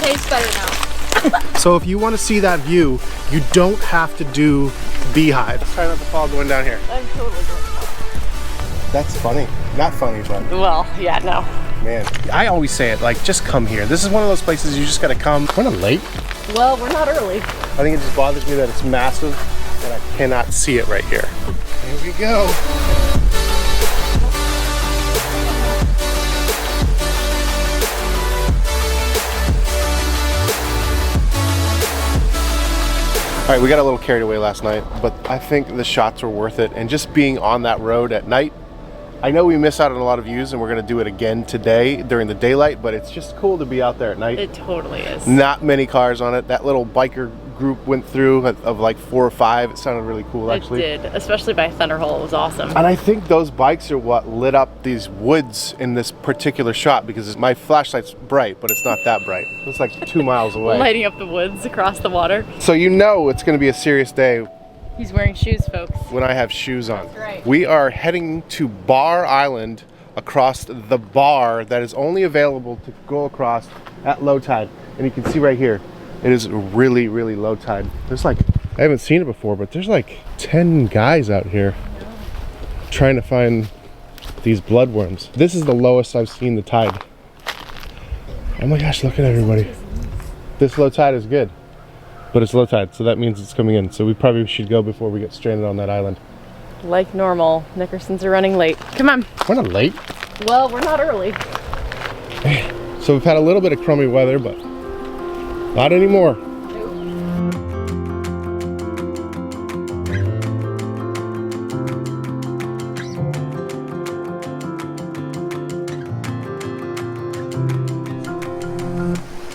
tastes better now. So if you want to see that view, you don't have to do Beehive. Try not to fall going down here. I'm totally going. That's funny. Not funny, but... Well, yeah, no. Man, I always say it, like, just come here. This is one of those places you just gotta come. We're not late. Well, we're not early. I think it just bothers me that it's massive and I cannot see it right here. Here we go. All right, we got a little carried away last night, but I think the shots were worth it. And just being on that road at night, I know we miss out on a lot of views and we're gonna do it again today during the daylight, but it's just cool to be out there at night. It totally is. Not many cars on it. That little biker group went through of like 4 or 5. It sounded really cool, actually. It did, especially by Thunderhole. It was awesome. And I think those bikes are what lit up these woods in this particular shot, because my flashlight's bright, but it's not that bright. It's like 2 miles away. Lighting up the woods across the water. So you know it's gonna be a serious day. He's wearing shoes, folks. When I have shoes on. That's right. We are heading to Bar Island, across the bar that is only available to go across at low tide. And you can see right here, it is really, really low tide. There's like, I haven't seen it before, but there's like 10 guys out here trying to find these bloodworms. This is the lowest I've seen the tide. Oh my gosh, look at everybody. This low tide is good. But it's low tide, so that means it's coming in. So we probably should go before we get stranded on that island. Like normal, Nickersons are running late. Come on. We're not late. Well, we're not early. So we've had a little bit of crummy weather, but not anymore.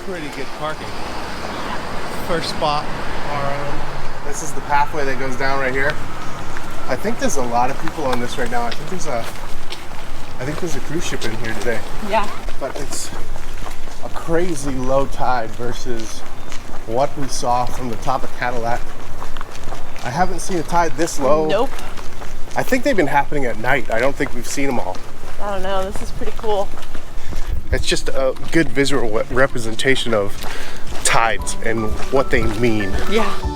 Pretty good parking. First spot, Bar Island. This is the pathway that goes down right here. I think there's a lot of people on this right now. I think there's a cruise ship in here today. Yeah. But it's a crazy low tide versus what we saw from the top of Cadillac. I haven't seen a tide this low. Nope. I think they've been happening at night. I don't think we've seen them all. I don't know. This is pretty cool. It's just a good visual representation of tides and what they mean. Yeah.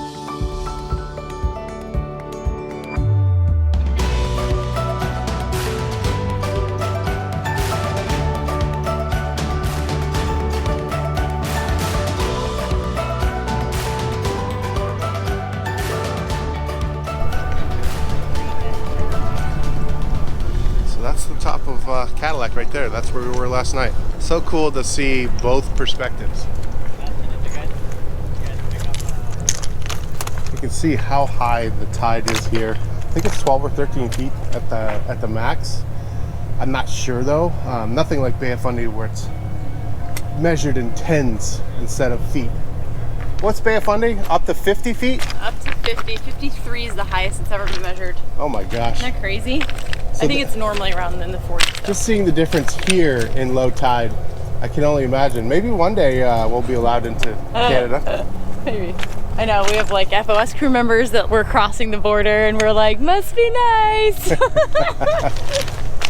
That's the top of Cadillac right there. That's where we were last night. So cool to see both perspectives. You can see how high the tide is here. I think it's 12 or 13 feet at the max. I'm not sure though. Nothing like Bay of Fundy where it's measured in tens instead of feet. What's Bay of Fundy? Up to 50 feet? Up to 50. 53 is the highest it's ever been measured. Oh my gosh. Isn't that crazy? So I think it's normally around in the 40s. Just seeing the difference here in low tide, I can only imagine. Maybe one day we'll be allowed into Canada. Maybe. I know, we have like FOS crew members that were crossing the border and we're like, must be nice.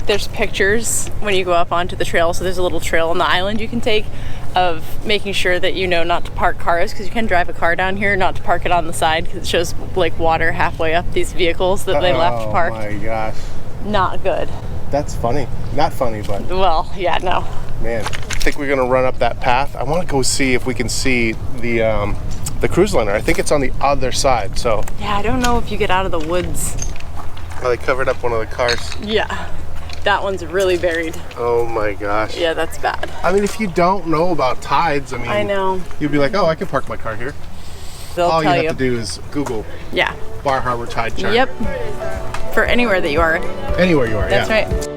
There's pictures when you go up onto the trail. So there's a little trail on the island you can take of making sure that you know not to park cars, because you can drive a car down here, not to park it on the side because it shows like water halfway up these vehicles that they left parked. Oh my gosh. Not good. That's funny. Not funny, but... Well, yeah, no. Man, I think we're gonna run up that path. I wanna go see if we can see the cruise liner. I think it's on the other side, so... Yeah, I don't know if you get out of the woods. Oh, they covered up one of the cars. Yeah. That one's really buried. Oh my gosh. Yeah, that's bad. I mean, if you don't know about tides, I mean... I know. You'd be like, oh, I can park my car here. All you have to do is Google. Yeah. Bar Harbor tide chart. Yep. For anywhere that you are. Anywhere you are, That's yeah. Right.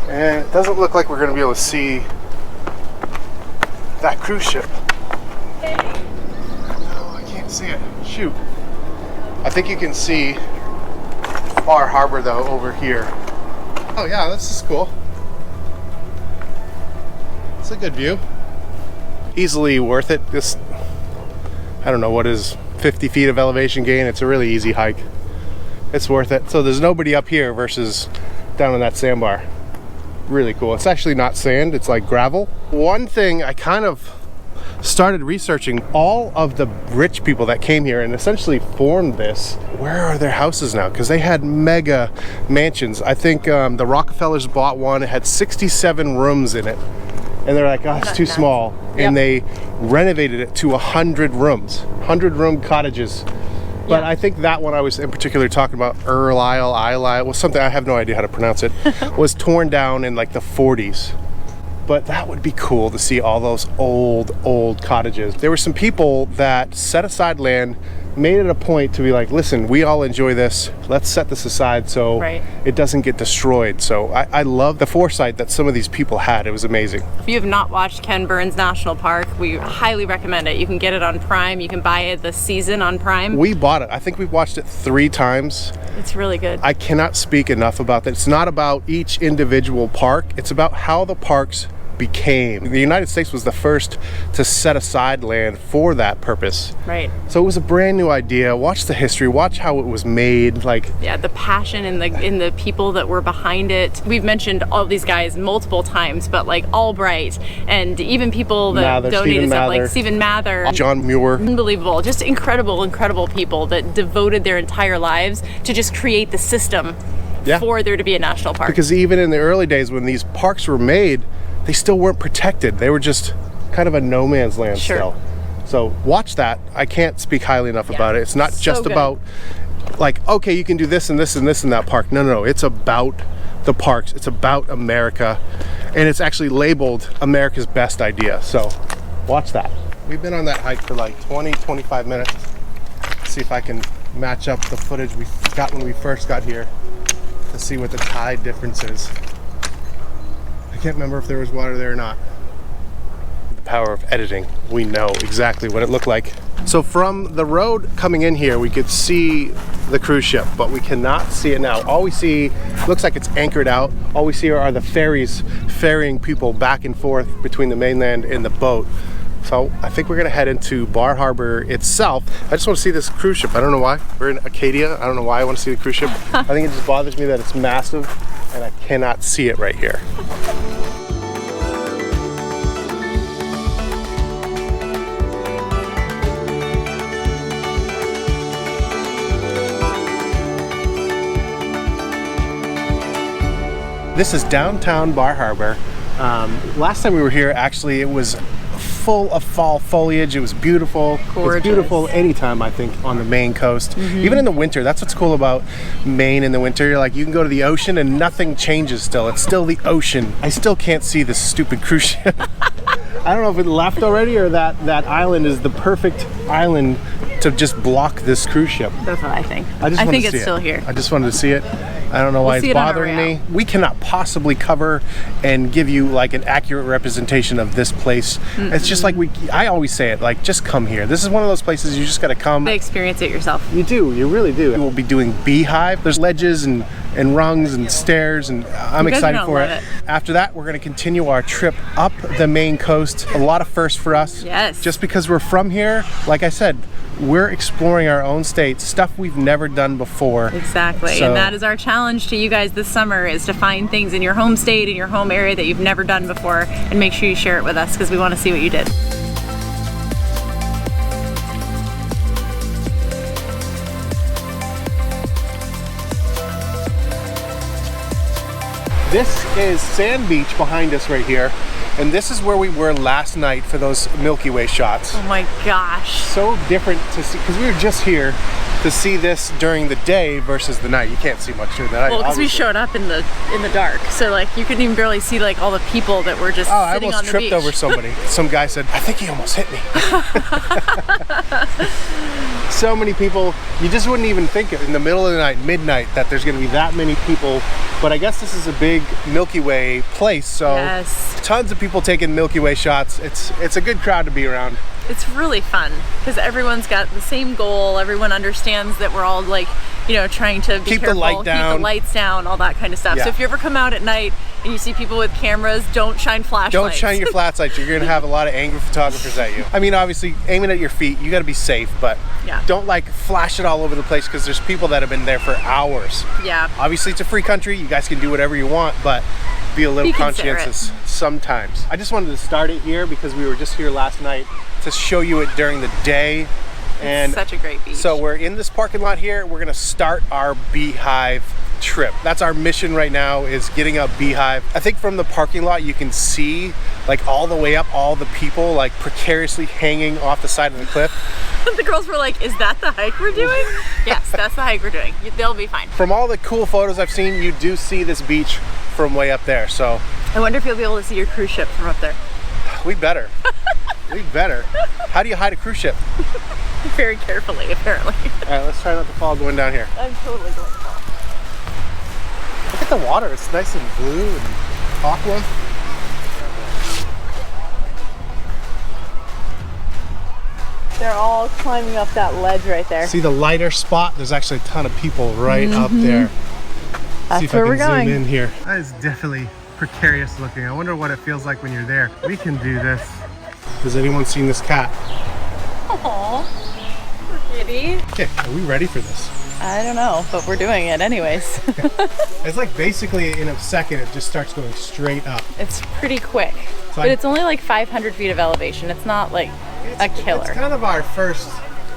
And it doesn't look like we're going to be able to see that cruise ship. Oh, I can't see it. Shoot. I think you can see Bar Harbor though over here. Oh yeah, this is cool. It's a good view. easily worth it. This, I don't know what is 50 feet of elevation gain. It's a really easy hike. It's worth it. So there's nobody up here versus down on that sandbar. Really cool. It's actually not sand, it's like gravel. One thing I kind of started researching, all of the rich people that came here and essentially formed this, where are their houses now? Because they had mega mansions. I think the Rockefellers bought one. It had 67 rooms in it. And they're like, oh, it's too small. Yep. And they renovated it to 100 rooms, 100-room cottages. But I think that one I was in particular talking about, Isle, was something, I have no idea how to pronounce it, was torn down in like the 40s. But that would be cool to see all those old cottages. There were some people that set aside land, made it a point to be like, listen, we all enjoy this. Let's set this aside so it doesn't get destroyed. So I love the foresight that some of these people had. It was amazing. If you have not watched Ken Burns National Park, we highly recommend it. You can get it on Prime. You can buy it this season on Prime. We bought it. I think we've watched it 3 times. It's really good. I cannot speak enough about that. It's not about each individual park. It's about how the parks became. The United States was the first to set aside land for that purpose. Right. So it was a brand new idea. Watch the history, watch how it was made. Like, yeah, the passion in the people that were behind it. We've mentioned all these guys multiple times, but like Albright and even people that donated stuff like Stephen Mather, John Muir. Unbelievable. Just incredible people that devoted their entire lives to just create the system for there to be a national park. Because even in the early days when these parks were made, they still weren't protected. They were just kind of a no man's land still. So watch that. I can't speak highly enough about it. It's not just about like, okay, you can do this and this and this in that park. No. It's about the parks. It's about America. And it's actually labeled America's best idea. So watch that. We've been on that hike for like 20, 25 minutes. Let's see if I can match up the footage we got when we first got here to see what the tide difference is. I can't remember if there was water there or not. The power of editing. We know exactly what it looked like. So from the road coming in here, we could see the cruise ship, but we cannot see it now. All we see looks like it's anchored out. All we see are the ferries ferrying people back and forth between the mainland and the boat. So I think we're gonna head into Bar Harbor itself. I just want to see this cruise ship. I don't know why. We're in Acadia. I don't know why I want to see the cruise ship. I think it just bothers me that it's massive and I cannot see it right here. This is downtown Bar Harbor. Last time we were here, actually, it was full of fall foliage. It was beautiful. Gorgeous. It's beautiful anytime, I think, on the Maine coast. Even in the winter. That's what's cool about Maine in the winter. You're like, you can go to the ocean and nothing changes still. It's still the ocean. I still can't see this stupid cruise ship. I don't know if it left already or that island is the perfect island to just block this cruise ship. That's what I think. I think it's still here. I just wanted to see it. I don't know why it's bothering me. We cannot possibly cover and give you like an accurate representation of this place. It's just like I always say it, like, just come here. This is one of those places you just gotta come. Experience it yourself. You do, you really do. We'll be doing Beehive. There's ledges and rungs and stairs, and I'm excited for it. After that, we're gonna continue our trip up the Maine coast. A lot of firsts for us. Yes. Just because we're from here, like I said, we're exploring our own state, stuff we've never done before. Exactly, and that is our challenge to you guys this summer, is to find things in your home state, in your home area that you've never done before, and make sure you share it with us because we want to see what you did. This is Sand Beach behind us right here. And this is where we were last night for those Milky Way shots. Oh my gosh. So different to see, because we were just here to see this during the day versus the night. You can't see much during the night. Well, because we showed up in the dark, so like you couldn't even barely see like all the people that were just sitting on the beach. I almost tripped over somebody. Some guy said, I think he almost hit me. So many people, you just wouldn't even think of in the middle of the night, midnight, that there's gonna be that many people. But I guess this is a big Milky Way place, so tons of people taking Milky Way shots. It's a good crowd to be around. It's really fun because everyone's got the same goal. Everyone understands that we're all like, you know, trying to be Keep the careful, light down. keep the lights down, all that kind of stuff. Yeah. So if you ever come out at night and you see people with cameras, don't shine flashlights. Don't shine your flashlights. You're gonna have a lot of angry photographers at you. I mean, obviously, aiming at your feet, you gotta be safe, but Yeah. don't like flash it all over the place because there's people that have been there for hours. Yeah. Obviously, it's a free country. You guys can do whatever you want, but be a little Be considerate. conscientious sometimes. I just wanted to start it here because we were just here last night to show you it during the day. And Such a great beach. so we're in this parking lot here. We're gonna start our Beehive trip. That's our mission right now, is getting a Beehive. I think from the parking lot you can see like all the way up all the people like precariously hanging off the side of the cliff. The girls were like, is that the hike we're doing? Yes, that's the hike we're doing. They'll be fine. From all the cool photos I've seen, you do see this beach from way up there. So I wonder if you'll be able to see your cruise ship from up there. we better. We better. How do you hide a cruise ship? Very carefully, apparently. All right, let's try not to fall going down here. I'm totally going to fall. Look at the water. It's nice and blue and aqua. They're all climbing up that ledge right there. See the lighter spot? There's actually a ton of people right up there. That's See if where I we're can going. zoom in here. That is definitely precarious looking. I wonder what it feels like when you're there. We can do this. Has anyone seen this cat? Aww, poor kitty. Okay, are we ready for this? I don't know, but we're doing it anyways. It's like basically in a second it just starts going straight up. It's pretty quick, So but it's only like 500 feet of elevation. It's not like a killer. It's kind of our first,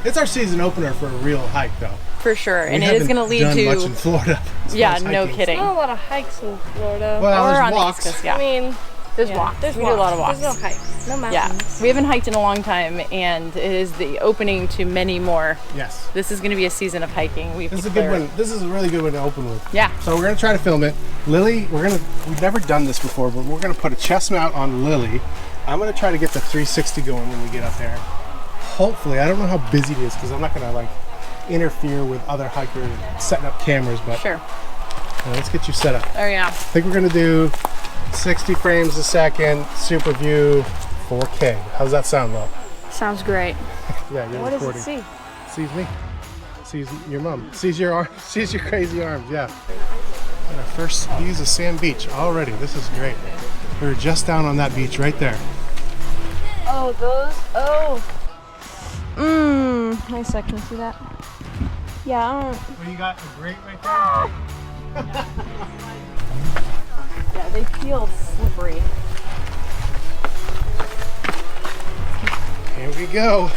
it's our season opener for a real hike though. For sure, and We it is haven't going to lead done to much in Florida. as yeah, far as no hiking. kidding. Not a lot of hikes in Florida. Well, Or there's on the walks. East Coast, yeah. I mean, There's yeah, walks. There's We do a lot of walks. There's no hikes, no Yeah, mountains. we haven't hiked in a long time, and it is the opening to many more. Yes. This is going to be a season of hiking. We've This is a good declared. one. This is a really good one to open with. Yeah. So we're gonna try to film it. Lily, we've never done this before, but we're gonna put a chest mount on Lily. I'm gonna try to get the 360 going when we get up there. Hopefully, I don't know how busy it is because I'm not gonna like interfere with other hikers setting up cameras, but Sure. let's get you set up. Oh yeah. I think we're gonna do 60 frames a second, super view, 4K. How's that sound, love? Sounds great. Yeah, you're What does recording. it see? Sees me. Sees your mom. Sees your arm. Sees your crazy arms. Yeah. And our first views of Sand Beach already. This is great. We were just down on that beach right there. Oh, those. Oh. Nice. I can see that. Yeah. I don't. Well, you got a grate right there. Yeah, they feel slippery. Here we go.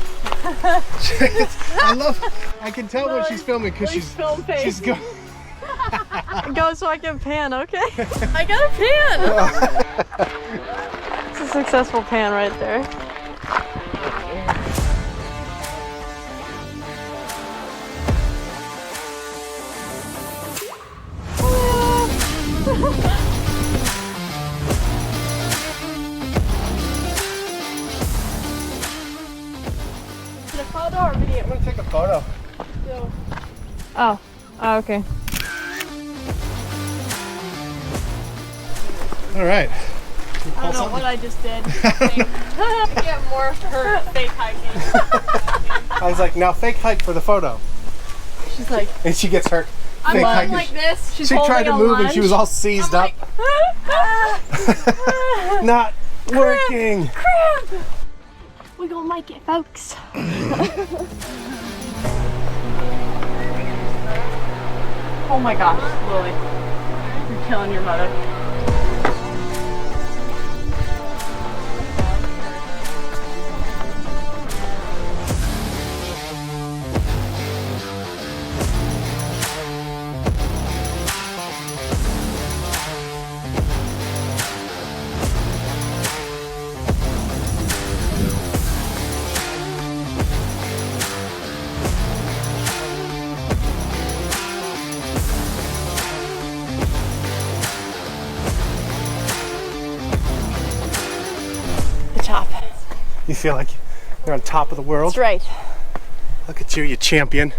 I can tell when she's filming because she's going. Go so I can pan, okay? I got a pan. It's a successful pan right there. Is it a photo or video? I'm gonna take a photo. Oh. Oh, okay. All right. I don't know what I just did. Get more hurt fake hiking. I was like, now fake hike for the photo, She's like, and she gets hurt. I'm Fake going hiking. like this. She's She holding tried to a move lunge. and she was all seized I'm up. like, Not working. cramp. We gonna like it, folks. Oh my gosh, Lily. You're killing your mother. The top. You feel like you're on top of the world. That's right. Look at you, you champion.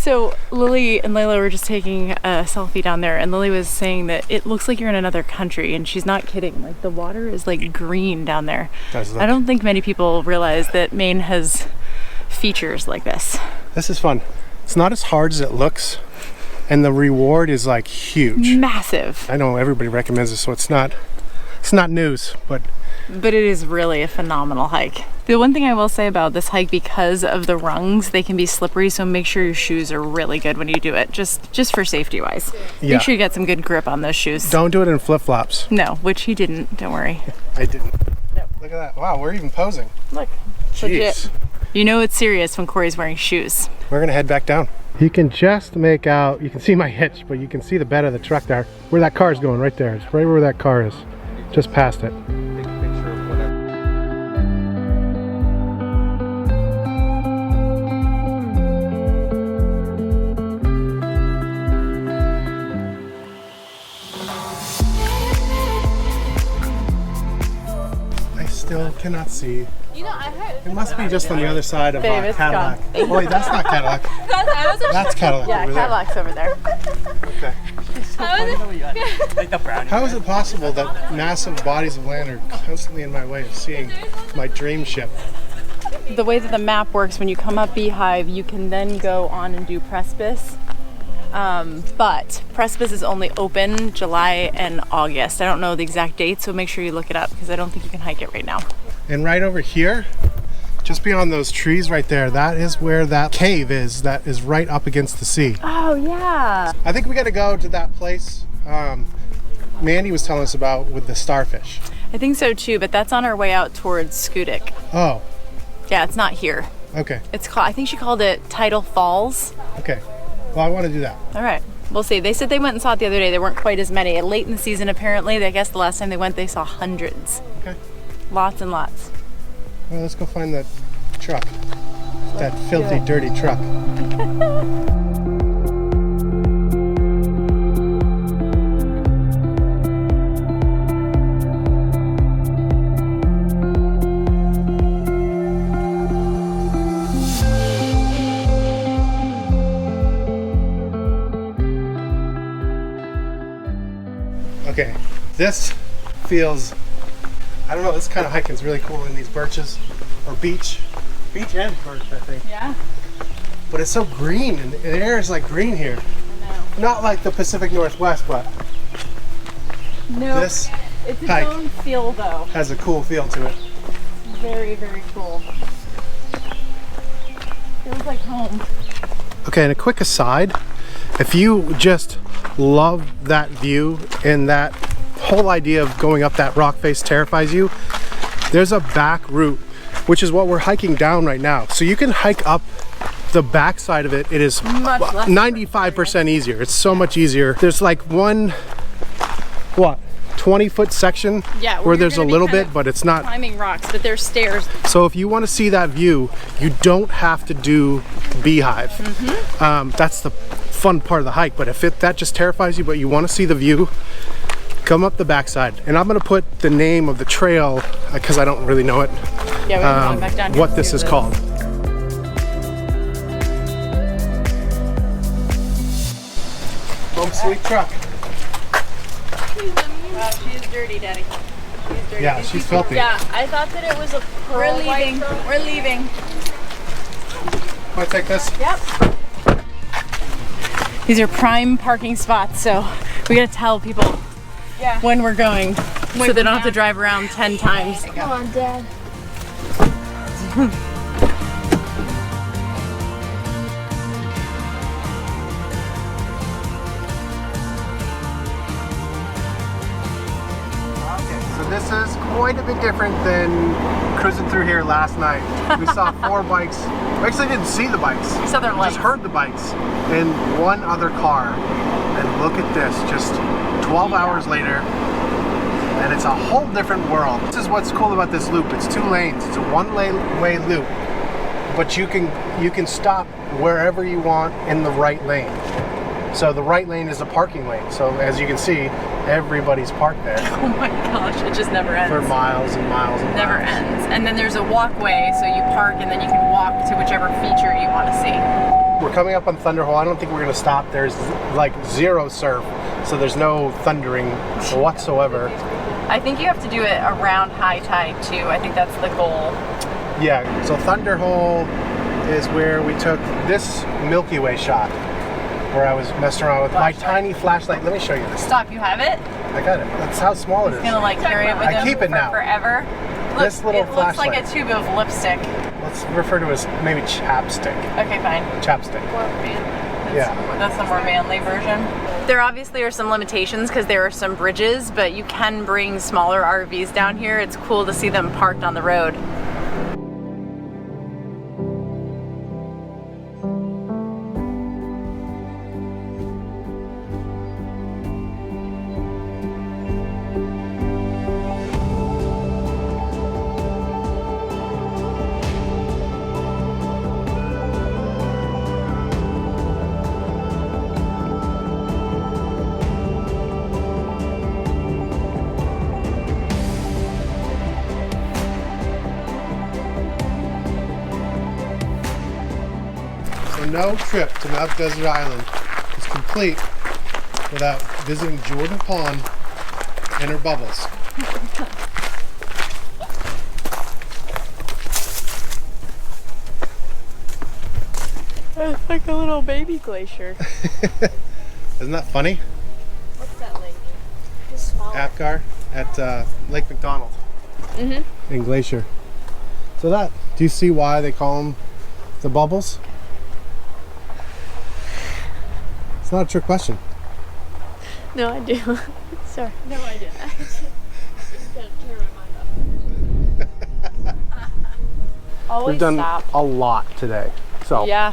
So Lily and Layla were just taking a selfie down there, and Lily was saying that it looks like you're in another country, and she's not kidding. Like the water is like green down there. I don't think many people realize that Maine has features like this. This is fun. It's not as hard as it looks, and the reward is like huge. Massive. I know everybody recommends this, so it's not news, but it is really a phenomenal hike. The one thing I will say about this hike, because of the rungs, they can be slippery, so make sure your shoes are really good when you do it, just for safety wise. Yeah. Make sure you get some good grip on those shoes. Don't do it in flip-flops. No, which he didn't, don't worry. I didn't. Nope. Look at that. Wow, we're even posing. Look, Jeez. legit. You know it's serious when Corey's wearing shoes. We're gonna head back down. You can just make out, you can see my hitch, but you can see the bed of the truck there. Where that car is going, right there. It's right where that car is. Just past it. I still cannot see. You know, I heard. It must be just on the other side of Babe, it's Cadillac. gone. Oh, wait, that's not Cadillac. That's Cadillac Yeah, over Cadillac's over there. there. Okay. How is it possible that massive bodies of land are constantly in my way of seeing my dream ship? The way that the map works, when you come up Beehive, you can then go on and do Precipice. But Precipice is only open July and August. I don't know the exact date, so make sure you look it up because I don't think you can hike it right now. And right over here, just beyond those trees right there, that is where that cave is, that is right up against the sea. Oh yeah. I think we got to go to that place Mandy was telling us about with the starfish. I think so too, but that's on our way out towards Schoodic. Oh, Yeah, it's not here. okay. It's called, I think she called it Tidal Falls. Okay. Well, I want to do that. All right, we'll see. They said they went and saw it the other day. There weren't quite as many. Late in the season, apparently. I guess the last time they went, they saw hundreds. Okay. Lots and lots. Well, let's go find that truck. That filthy, dirty truck. Okay, this feels, I don't know, this kind of hiking is really cool in these birches, or beach and birch, I think. Yeah. But it's so green, and the air is like green here. I know. Not like the Pacific Northwest, but No, this it's its hike own feel though. has a cool feel to it. Very, very cool. Feels like home. Okay, and a quick aside, if you just love that view and that whole idea of going up that rock face terrifies you, there's a back route, which is what we're hiking down right now. So you can hike up the back side of it. It is Much less 95% easier. It's so much easier. There's like one, 20-foot section Yeah, where you're there's a gonna be little kind bit, of but it's not. climbing rocks, but there's stairs. So if you want to see that view, you don't have to do Beehive. That's the fun part of the hike. But if that just terrifies you, but you want to see the view, come up the backside. And I'm going to put the name of the trail, because I don't really know it, Yeah, we're going back down here. what this is called. Home sweet truck. Wow, she is dirty, Daddy. She's dirty. Yeah, she's filthy. Yeah, I thought that it was a pearl. We're leaving. white pearl. We're leaving. Want to take this? Yep. These are prime parking spots, so we gotta tell people when we're going, so they don't have to drive around 10 times. Come on, Dad. So this is quite a bit different than cruising through here last night. We saw 4 bikes. We actually didn't see the bikes. We saw their We lights. just heard the bikes and one other car. And look at this, just 12 hours later, and it's a whole different world. This is what's cool about this loop. It's 2 lanes. It's a one-way loop, but you can stop wherever you want in the right lane. So the right lane is a parking lane. So as you can see, everybody's parked there Oh my gosh, it just never ends. for miles and miles and Never miles. ends. And then there's a walkway, so you park and then you can walk to whichever feature you want to see. We're coming up on Thunder Hole. I don't think we're gonna stop. There's like zero surf, so there's no thundering whatsoever. I think you have to do it around high tide too. I think that's the goal. Yeah, so Thunder Hole is where we took this Milky Way shot, where I was messing around with my tiny flashlight. Let me show you this. Stop, you have it? I got it. That's how small it is. Gonna like carry it with I him keep it for now. forever. This little it looks like flashlight. a tube of lipstick. Let's refer to it as maybe chapstick. Okay, fine. Chapstick. Yeah. That's the more manly version. There obviously are some limitations because there are some bridges, but you can bring smaller RVs down here. It's cool to see them parked on the road. No trip to Mount Desert Island is complete without visiting Jordan Pond and her bubbles. It's like a little baby glacier. Isn't that funny? What's that lady? Just small. Apgar at Lake McDonald in Glacier. So do you see why they call them the bubbles? It's not a trick question. No, I do. Sorry. No, I didn't. I just gotta turn my mind off. Always We've done stop. a lot today. So Yeah.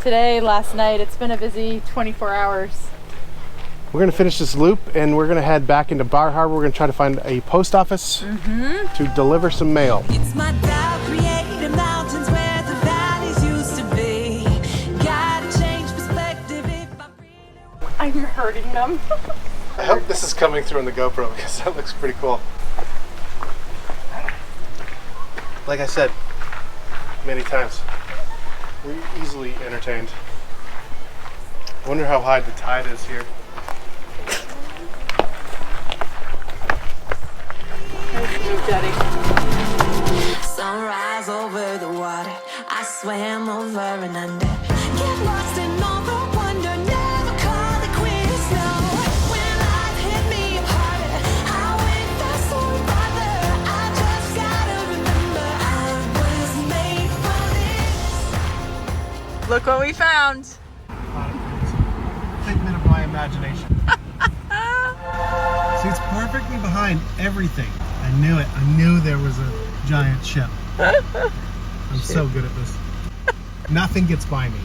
Today, last night, it's been a busy 24 hours. we're gonna finish this loop and we're gonna head back into Bar Harbor. We're gonna try to find a post office to deliver some mail. It's my doubt created mountains where the valleys used to be. Gotta change perspective if I really I'm hurting them. I hope this is coming through on the GoPro because that looks pretty cool. Like I said many times, we're easily entertained. I wonder how high the tide is here. sunrise over the water. I swam over and under. Get lost in all the wonder. Never call it quits. No. When life hit me harder, I went faster and farther. I just gotta remember I was made for this. Look what we found. Figment of my imagination. See, it's perfectly behind everything. I knew it. I knew there was a giant ship. I'm so good at this. Nothing gets by me.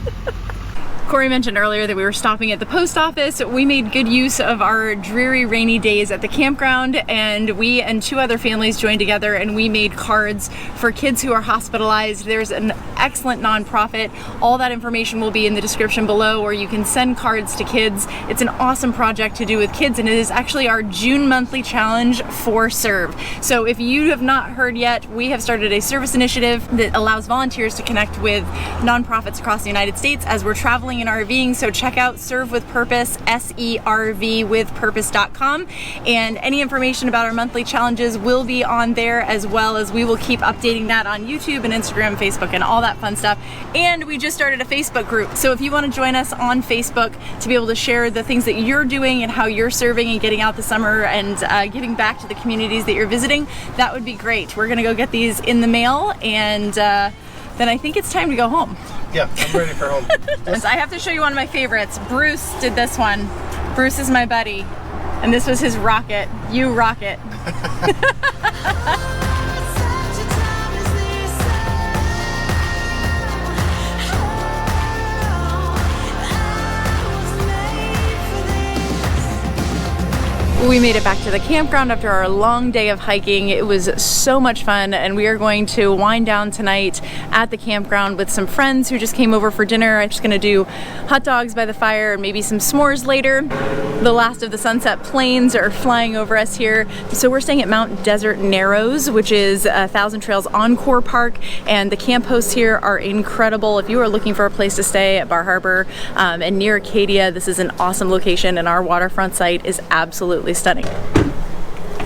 Corey mentioned earlier that we were stopping at the post office. We made good use of our dreary rainy days at the campground, and we and two other families joined together and we made cards for kids who are hospitalized. There's an excellent nonprofit. All that information will be in the description below, where you can send cards to kids. It's an awesome project to do with kids, and it is actually our June monthly challenge for seRV. So if you have not heard yet, we have started a service initiative that allows volunteers to connect with nonprofits across the United States as we're traveling and RVing. So check out seRV with Purpose, seRV with purpose.com, and any information about our monthly challenges will be on there, as well as we will keep updating that on YouTube and Instagram, Facebook, and all that fun stuff. And we just started a Facebook group, so if you want to join us on Facebook to be able to share the things that you're doing and how you're serving and getting out the summer and giving back to the communities that you're visiting, that would be great. We're gonna go get these in the mail, and then I think it's time to go home. Yeah, I'm ready for home. I have to show you one of my favorites. Bruce did this one. Bruce is my buddy, and this was his rocket. You rock it. Such a time as this. I was made for this. We made it back to the campground after our long day of hiking. It was so much fun, and we are going to wind down tonight at the campground with some friends who just came over for dinner. I'm just gonna do hot dogs by the fire and maybe some s'mores later. The last of the sunset planes are flying over us here. So we're staying at Mount Desert Narrows, which is 1,000 Trails Encore Park, and the camp hosts here are incredible. If you are looking for a place to stay at Bar Harbor and near Acadia, this is an awesome location, and our waterfront site is absolutely stunning.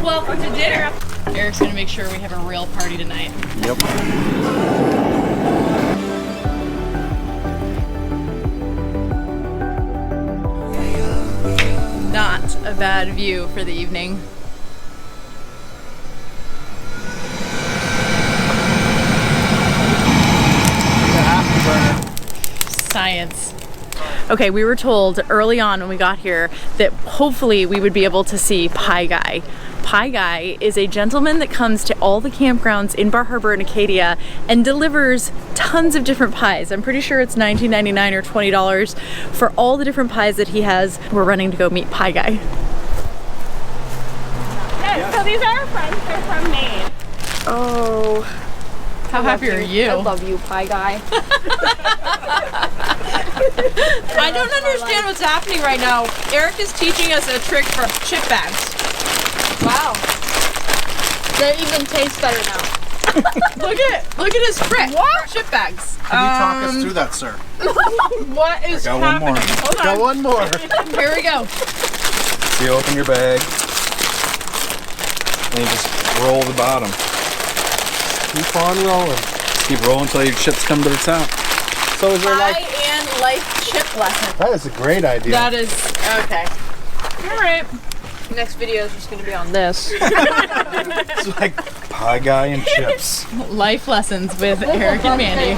Welcome to dinner. Eric's gonna make sure we have a real party tonight. Yep. Not a bad view for the evening. Science. Okay, we were told early on when we got here that hopefully we would be able to see Pie Guy. Pie Guy is a gentleman that comes to all the campgrounds in Bar Harbor and Acadia and delivers tons of different pies. I'm pretty sure it's $19.99 or $20 for all the different pies that he has. We're running to go meet Pie Guy. Yeah, so these are our friends. They're from Maine. Oh, how happy are you? I love you, Pie Guy. I don't understand what's happening right now. Eric is teaching us a trick for chip bags. Wow. They even taste better now. Look at his trick. What? Chip bags. Can you talk us through that, sir? What is I got one happening? more. Hold on. Got one more. Here we go. So you open your bag, and you just roll the bottom. Keep on rolling. Keep rolling until your chips come to the top. So is there Pie like... and life chip lesson. That is a great idea. That is, okay. All right. Next video is just going to be on this. It's like Pie Guy and chips. Life lessons with Eric and Mandy.